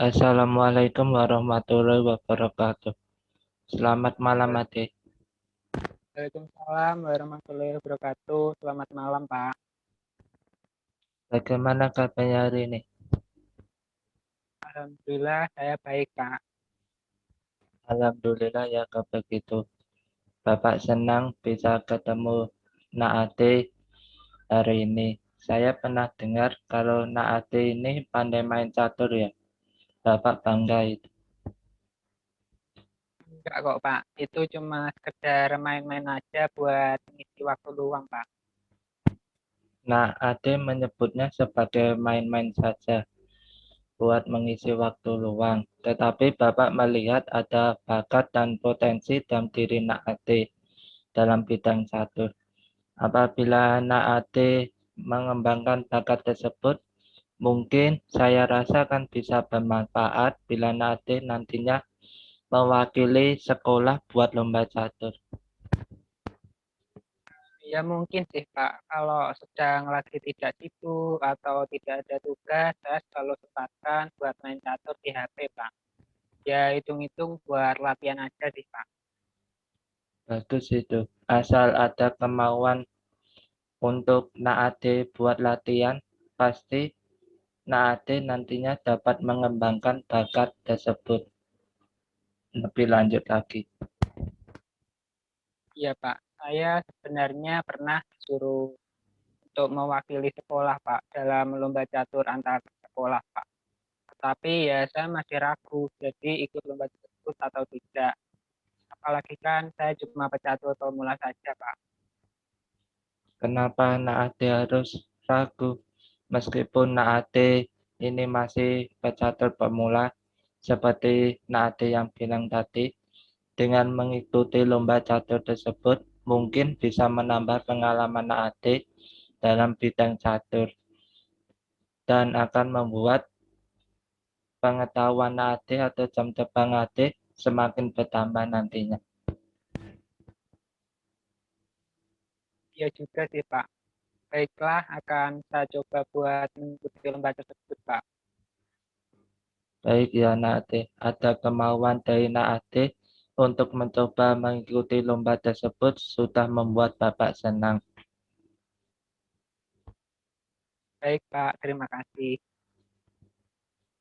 Assalamualaikum warahmatullahi wabarakatuh. Selamat malam, Ade. Waalaikumsalam warahmatullahi wabarakatuh. Selamat malam, Pak. Bagaimana kabarnya hari ini? Alhamdulillah saya baik, Pak. Alhamdulillah ya kalau begitu. Bapak senang bisa ketemu Nak Ade hari ini. Saya pernah dengar kalau Nak Ade ini pandai main catur ya. Bapak bangga itu. Enggak kok, Pak. Itu cuma sekedar main-main aja buat ngisi waktu luang, Pak. Nak Ade menyebutnya sebagai main-main saja buat mengisi waktu luang. Tetapi Bapak melihat ada bakat dan potensi dalam diri Nak Ade dalam bidang catur. Apabila Naate mengembangkan bakat tersebut, mungkin saya rasa akan bisa bermanfaat bila Naate nantinya mewakili sekolah buat lomba catur. Ya mungkin sih, Pak. Kalau sedang lagi tidak sibuk atau tidak ada tugas, saya selalu sempatkan buat main catur di HP, Pak. Ya hitung-hitung buat latihan aja sih, Pak. Bagus itu. Asal ada kemauan untuk Naate buat latihan, pasti Naate nantinya dapat mengembangkan bakat tersebut lebih lanjut lagi. Iya, Pak. Saya sebenarnya pernah disuruh untuk mewakili sekolah, Pak, dalam lomba catur antar sekolah, Pak. Tapi ya saya masih ragu, jadi ikut lomba tersebut atau tidak. Apalagi kan saya cuma pecatur pemula saja, Pak. Kenapa Naate harus ragu? Meskipun Naate ini masih pecatur pemula, seperti Naate yang bilang tadi, dengan mengikuti lomba catur tersebut, mungkin bisa menambah pengalaman Naate dalam bidang catur dan akan membuat pengetahuan Naate atau jam terbang Naate semakin bertambah nantinya. Ya juga sih, Pak. Baiklah, akan saya coba buat mengikuti lomba tersebut, Pak. Baik ya Naate, ada kemauan dari Naate untuk mencoba mengikuti lomba tersebut sudah membuat Bapak senang. Baik, Pak. Terima kasih.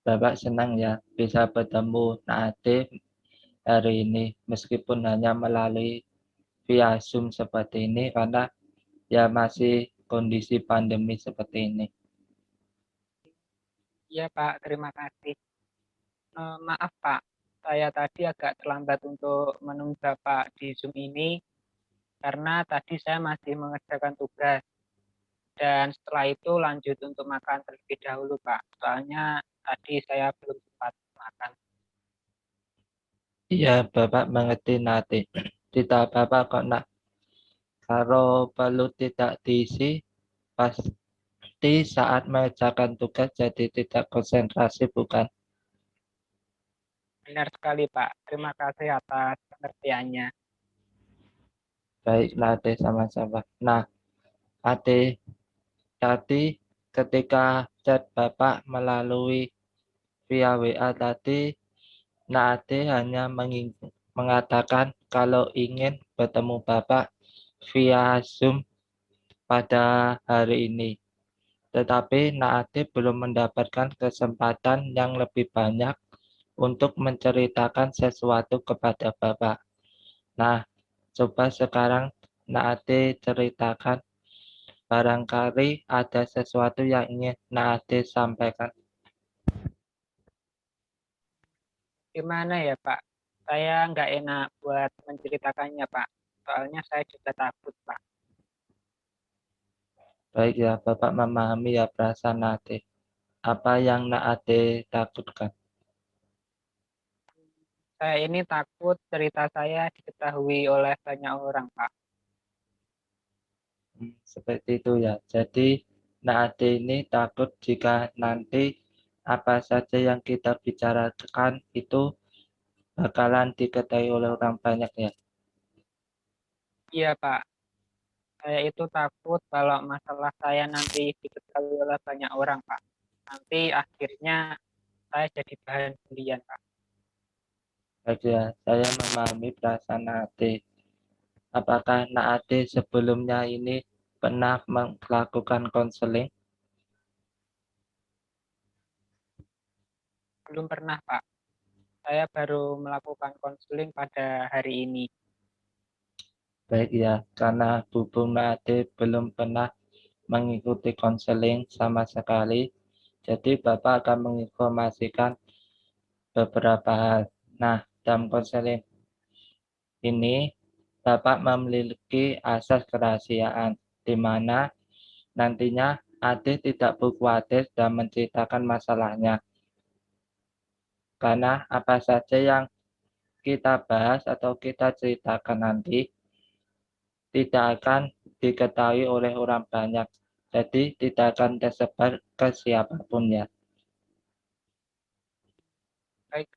Bapak senang ya bisa bertemu Naate hari ini meskipun hanya melalui via Zoom seperti ini karena ya masih kondisi pandemi seperti ini. Iya, Pak. Terima kasih. Maaf, Pak. Saya tadi agak terlambat untuk menemui Bapak di Zoom ini karena tadi saya masih mengerjakan tugas. Dan setelah itu lanjut untuk makan terlebih dahulu, Pak. Soalnya tadi saya belum sempat makan. Iya Bapak mengerti Naate. Tidak Bapak kok nak. Kalau perlu tidak diisi pasti saat mengerjakan tugas jadi tidak konsentrasi bukan? Benar sekali, Pak. Terima kasih atas pengertiannya. Baik Naate sama-sama. Nah Ade tadi ketika chat Bapak melalui via WA tadi, Naate hanya mengatakan kalau ingin bertemu Bapak via Zoom pada hari ini. Tetapi Naate belum mendapatkan kesempatan yang lebih banyak untuk menceritakan sesuatu kepada Bapak. Nah, coba sekarang Naate ceritakan barangkali ada sesuatu yang ingin Naate sampaikan. Gimana ya, Pak? Saya nggak enak buat menceritakannya, Pak. Soalnya saya juga takut, Pak. Baik ya, Bapak memahami ya perasaan Naate. Apa yang Naate takutkan? Saya ini takut cerita saya diketahui oleh banyak orang, Pak. Seperti itu ya. Jadi Naate ini takut jika nanti apa saja yang kita bicarakan itu bakalan diketahui oleh orang banyak ya. Iya, Pak. Saya itu takut kalau masalah saya nanti diketahui oleh banyak orang, Pak. Nanti akhirnya saya jadi bahan bulian, Pak. Baik ya, saya memahami perasaan Naate. Apakah Naate sebelumnya ini pernah melakukan konseling? Belum pernah, Pak. Saya baru melakukan konseling pada hari ini. Baik ya, karena Bubung Naate belum pernah mengikuti konseling sama sekali, jadi Bapak akan menginformasikan beberapa hal. Nah, dalam konseling ini, Bapak memiliki asas kerahasiaan, di mana nantinya Ade tidak perlu khawatir dan menceritakan masalahnya. Karena apa saja yang kita bahas atau kita ceritakan nanti tidak akan diketahui oleh orang banyak. Jadi tidak akan tersebar ke siapapun ya. Baik,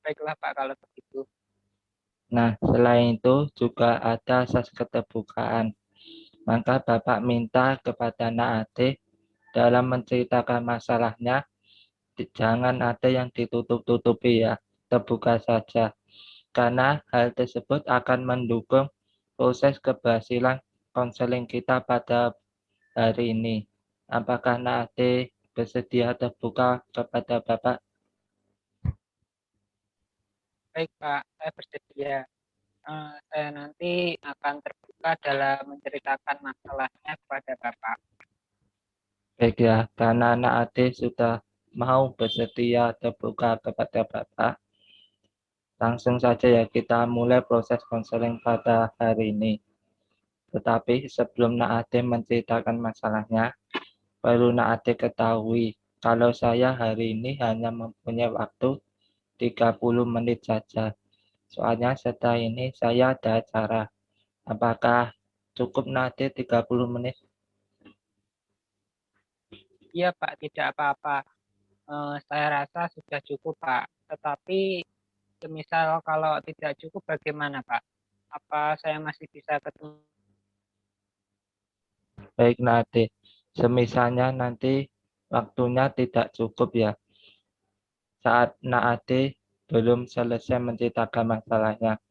baiklah Pak kalau begitu. Nah, selain itu juga ada asas keterbukaan. Maka Bapak minta kepada Naate dalam menceritakan masalahnya, jangan ada yang ditutup-tutupi ya, terbuka saja. Karena hal tersebut akan mendukung proses keberhasilan konseling kita pada hari ini. Apakah Naate bersedia terbuka kepada Bapak? Baik Pak, saya bersedia. Saya nanti akan terbuka dalam menceritakan masalahnya kepada Bapak. Baik ya, karena Naate sudah mau bersedia terbuka kepada Bapak, langsung saja ya kita mulai proses konseling pada hari ini. Tetapi sebelum Naate menceritakan masalahnya, perlu Naate ketahui kalau saya hari ini hanya mempunyai waktu 30 menit saja. Soalnya setelah ini saya ada acara. Apakah cukup Naate 30 menit? Iya Pak, tidak apa-apa. Saya rasa sudah cukup Pak. Tetapi semisal kalau tidak cukup bagaimana Pak? Apa saya masih bisa ketemu? Baik Naate, semisalnya nanti waktunya tidak cukup ya. Saat Naate belum selesai menceritakan masalahnya.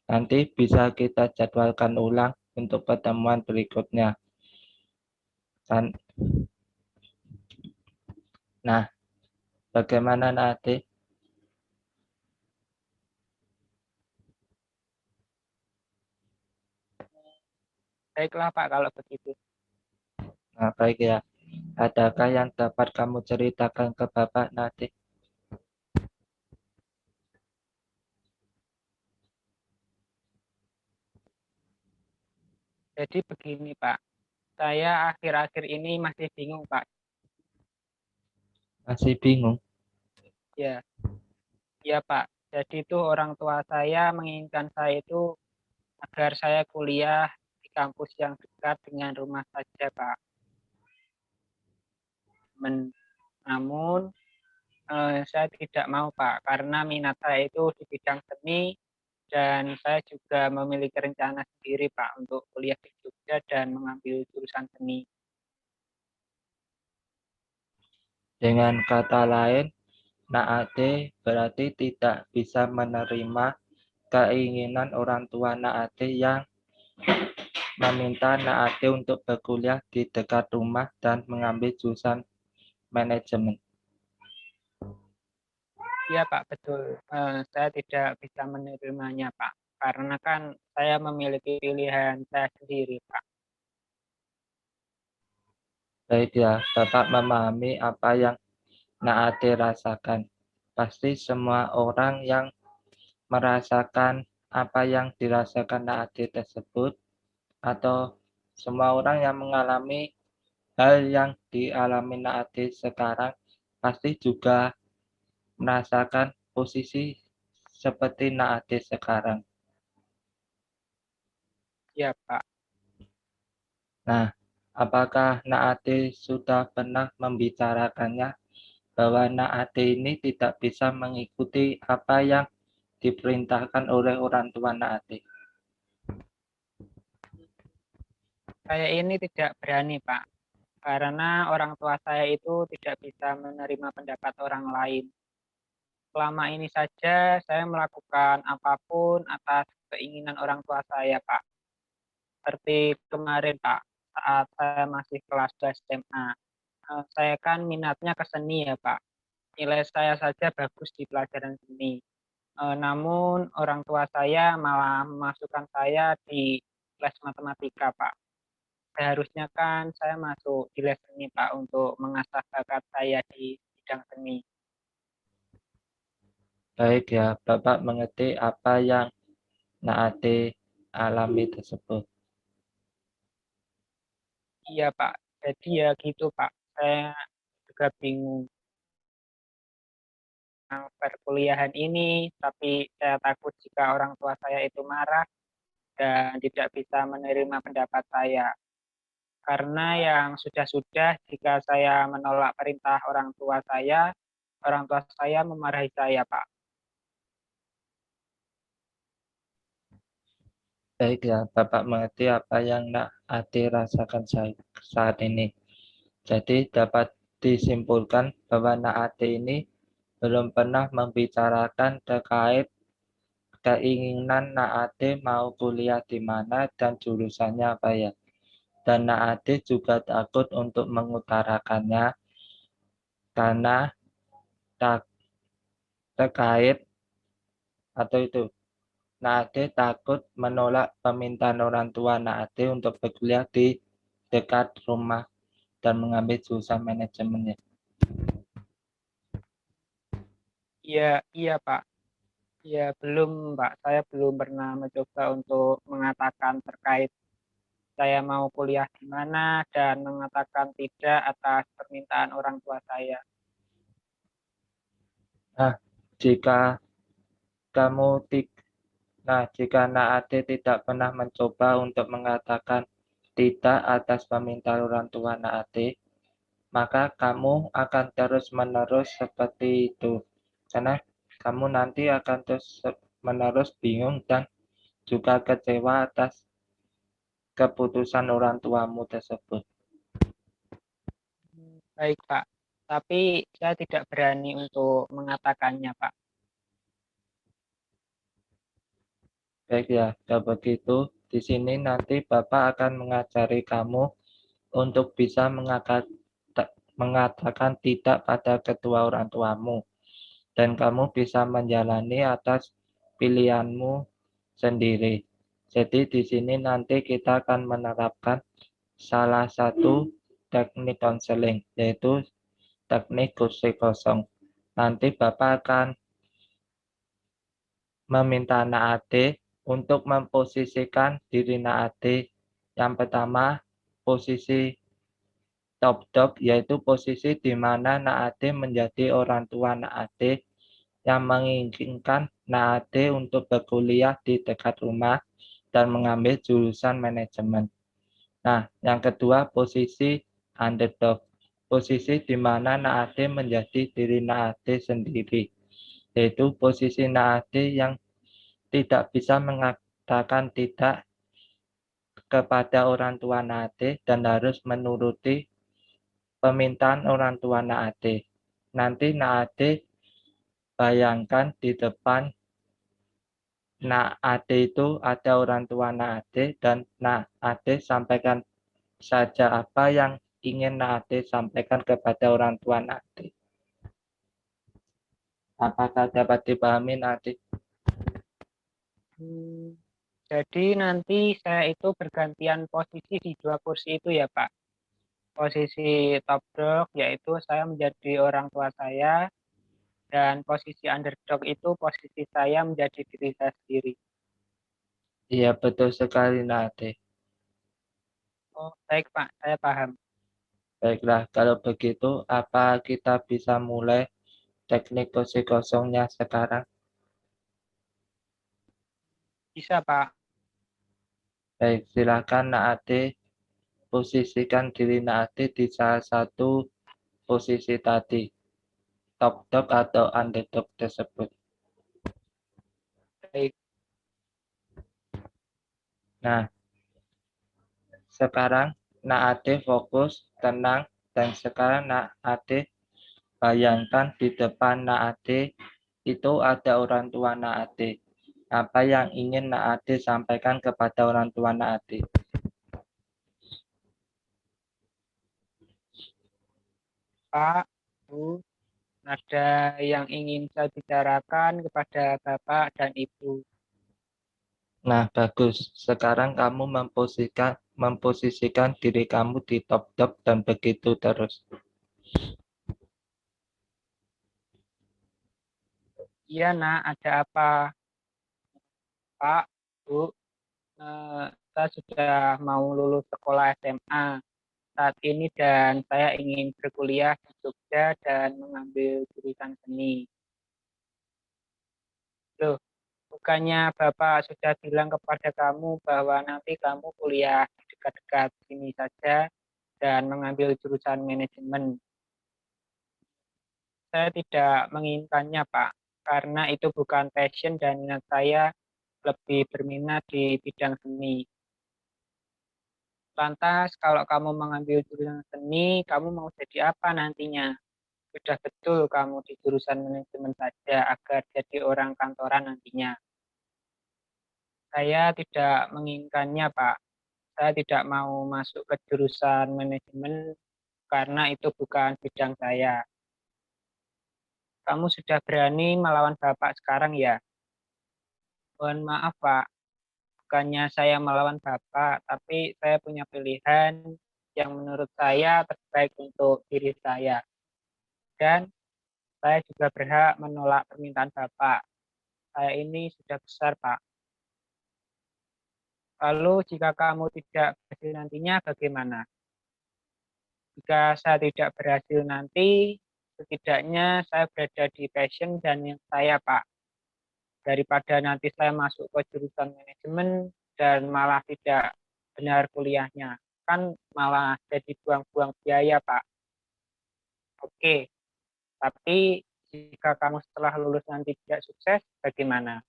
Nanti bisa kita jadwalkan ulang untuk pertemuan berikutnya. Nah, bagaimana Naate? Baiklah Pak kalau begitu. Nah, baik ya. Adakah yang dapat kamu ceritakan ke Bapak Naate? Jadi begini Pak, saya akhir-akhir ini masih bingung Pak. Masih bingung? Ya, ya Pak. Jadi itu orang tua saya menginginkan saya itu agar saya kuliah di kampus yang dekat dengan rumah saja Pak. Namun saya tidak mau Pak, karena minat saya itu di bidang seni dan saya juga memiliki rencana sendiri Pak untuk kuliah di Jogja dan mengambil jurusan seni. Dengan kata lain, Naate berarti tidak bisa menerima keinginan orang tua Naate yang meminta Naate untuk berkuliah di dekat rumah dan mengambil jurusan manajemen. Iya Pak, betul. Saya tidak bisa menerimanya Pak, karena kan saya memiliki pilihan saya sendiri Pak. Baik ya, Bapak memahami apa yang Naate rasakan. Pasti semua orang yang merasakan apa yang dirasakan Naate tersebut atau semua orang yang mengalami hal yang dialami Naate sekarang pasti juga merasakan posisi seperti Naate sekarang. Iya Pak. Nah, apakah Naate sudah pernah membicarakannya bahwa Naate ini tidak bisa mengikuti apa yang diperintahkan oleh orang tua Naate? Saya ini tidak berani Pak, karena orang tua saya itu tidak bisa menerima pendapat orang lain. selama ini saja saya melakukan apapun atas keinginan orang tua saya, Pak. Seperti kemarin, Pak, saat saya masih kelas 2 SMA. Saya kan minatnya ke seni ya, Pak. Nilai saya saja bagus di pelajaran seni. Namun orang tua saya malah memasukkan saya di les matematika, Pak. Seharusnya kan saya masuk di les seni, Pak, untuk mengasah bakat saya di bidang seni. Baik ya, Bapak mengerti apa yang Naate alami tersebut. Iya, Pak. Jadi ya gitu, Pak. Saya juga bingung tentang perkuliahan ini, tapi saya takut jika orang tua saya itu marah dan tidak bisa menerima pendapat saya. Karena yang sudah-sudah jika saya menolak perintah orang tua saya memarahi saya, Pak. Baik ya, Bapak mengerti apa yang Naate rasakan saat ini. Jadi dapat disimpulkan bahwa Naate ini belum pernah membicarakan terkait keinginan Naate mau kuliah di mana dan jurusannya apa ya. Dan Naate juga takut untuk mengutarakannya karena tak terkait atau itu Naate takut menolak permintaan orang tua Naate untuk berkuliah di dekat rumah dan mengambil jurusan manajemennya. Iya, iya, Pak. Ya, belum, Pak. Saya belum pernah mencoba untuk mengatakan terkait saya mau kuliah di mana dan mengatakan tidak atas permintaan orang tua saya. Nah, jika kamu jika Naate tidak pernah mencoba untuk mengatakan tidak atas permintaan orang tua Naate, maka kamu akan terus-menerus seperti itu. Karena kamu nanti akan terus-menerus bingung dan juga kecewa atas keputusan orang tuamu tersebut. Baik, Pak. Tapi saya tidak berani untuk mengatakannya, Pak. Baik ya, kalau begitu di sini nanti Bapak akan mengajari kamu untuk bisa mengatakan tidak pada kedua orang tuamu dan kamu bisa menjalani atas pilihanmu sendiri. Jadi di sini nanti kita akan menerapkan salah satu teknik konseling yaitu teknik kursi kosong. Nanti Bapak akan meminta Naate untuk memposisikan diri Naate. Yang pertama, posisi top dog, yaitu posisi di mana Naate menjadi orang tua Naate yang menginginkan Naate untuk berkuliah di dekat rumah dan mengambil jurusan manajemen. Nah, yang kedua, posisi underdog. Posisi di mana Naate menjadi diri Naate sendiri, yaitu posisi Naate yang tidak bisa mengatakan tidak kepada orang tua Naate dan harus menuruti permintaan orang tua Naate. Nanti Naate bayangkan di depan Naate itu ada orang tua Naate dan Naate sampaikan saja apa yang ingin Naate sampaikan kepada orang tua Naate. Apakah dapat dipahami Naate? Hmm, jadi nanti saya itu bergantian posisi di dua kursi itu ya, Pak. Posisi top dog yaitu saya menjadi orang tua saya dan posisi underdog itu posisi saya menjadi diri saya sendiri. Iya betul sekali Naate. Oh, baik, Pak, saya paham. Baiklah, kalau begitu apa kita bisa mulai teknik kursi kosongnya sekarang? Bisa, Pak. Baik, silakan Naate posisikan diri Naate di salah satu posisi tadi, top dog atau underdog tersebut. Baik. Nah, sekarang Naate fokus, tenang, dan sekarang Naate bayangkan di depan Naate itu ada orang tua Naade. Apa yang ingin Naade sampaikan kepada orang tua Naade? Pak, Bu, ada yang ingin saya bicarakan kepada Bapak dan Ibu. Nah, bagus. Sekarang kamu memposisikan diri kamu di top-top dan begitu terus. Iya, Nak, ada apa? Pak, Bu, saya sudah mau lulus sekolah SMA saat ini dan saya ingin berkuliah di Jogja dan mengambil jurusan seni. Loh, bukannya Bapak sudah bilang kepada kamu bahwa nanti kamu kuliah di dekat-dekat sini saja dan mengambil jurusan manajemen? Saya tidak menginginkannya, Pak, karena itu bukan passion dan minat saya lebih berminat di bidang seni. Lantas, kalau kamu mengambil jurusan seni, kamu mau jadi apa nantinya? Sudah betul kamu di jurusan manajemen saja agar jadi orang kantoran nantinya. Saya tidak menginginkannya, Pak. Saya tidak mau masuk ke jurusan manajemen karena itu bukan bidang saya. Kamu sudah berani melawan Bapak sekarang ya? Mohon maaf, Pak. Bukannya saya melawan Bapak, tapi saya punya pilihan yang menurut saya terbaik untuk diri saya. Dan saya juga berhak menolak permintaan Bapak. Saya ini sudah besar, Pak. Lalu jika kamu tidak berhasil nantinya, bagaimana? Jika saya tidak berhasil nanti, setidaknya saya berada di passion dan yang saya, Pak. Daripada nanti saya masuk ke jurusan manajemen dan malah tidak benar kuliahnya. Kan malah jadi buang-buang biaya, Pak. Oke, tapi jika kamu setelah lulus nanti tidak sukses, bagaimana?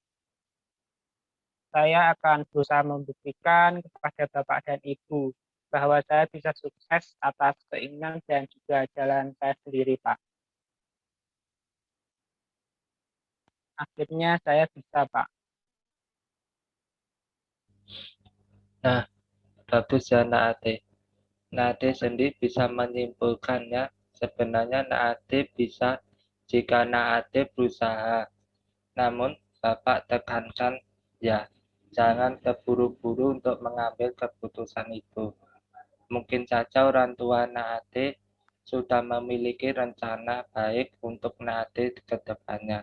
Saya akan berusaha membuktikan kepada Bapak dan Ibu bahwa saya bisa sukses atas keinginan dan juga jalan saya sendiri, Pak. Akhirnya saya bisa, Pak. Nah, bagus ya Naade. Naade sendiri bisa menyimpulkannya. Sebenarnya Naade bisa jika Naade berusaha. Namun, Bapak tekankan ya, jangan terburu-buru untuk mengambil keputusan itu. Mungkin saja orang tua Naade sudah memiliki rencana baik untuk Naade ke depannya.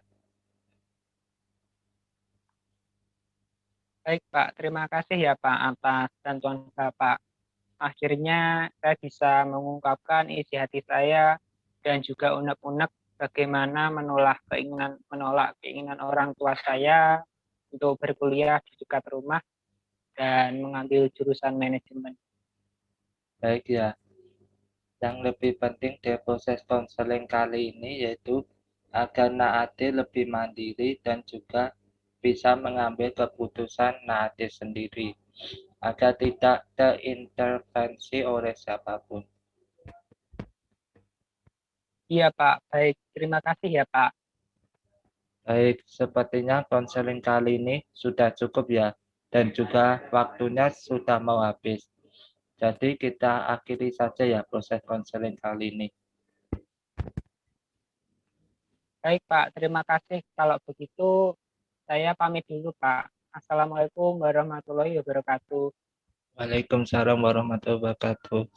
Baik, Pak. Terima kasih ya, Pak, atas bantuan Bapak. Akhirnya saya bisa mengungkapkan isi hati saya dan juga unek-unek bagaimana menolak keinginan orang tua saya untuk berkuliah di dekat rumah dan mengambil jurusan manajemen. Baik ya, yang lebih penting di proses konseling kali ini yaitu agar Naade lebih mandiri dan juga bisa mengambil keputusan Naade sendiri, agar tidak terintervensi oleh siapapun. Iya, Pak. Baik, terima kasih ya, Pak. Baik, sepertinya konseling kali ini sudah cukup ya, dan juga waktunya sudah mau habis. Jadi kita akhiri saja ya proses konseling kali ini. Baik, Pak. Terima kasih. Kalau begitu, saya pamit dulu, Pak. Assalamualaikum warahmatullahi wabarakatuh. Waalaikumsalam warahmatullahi wabarakatuh.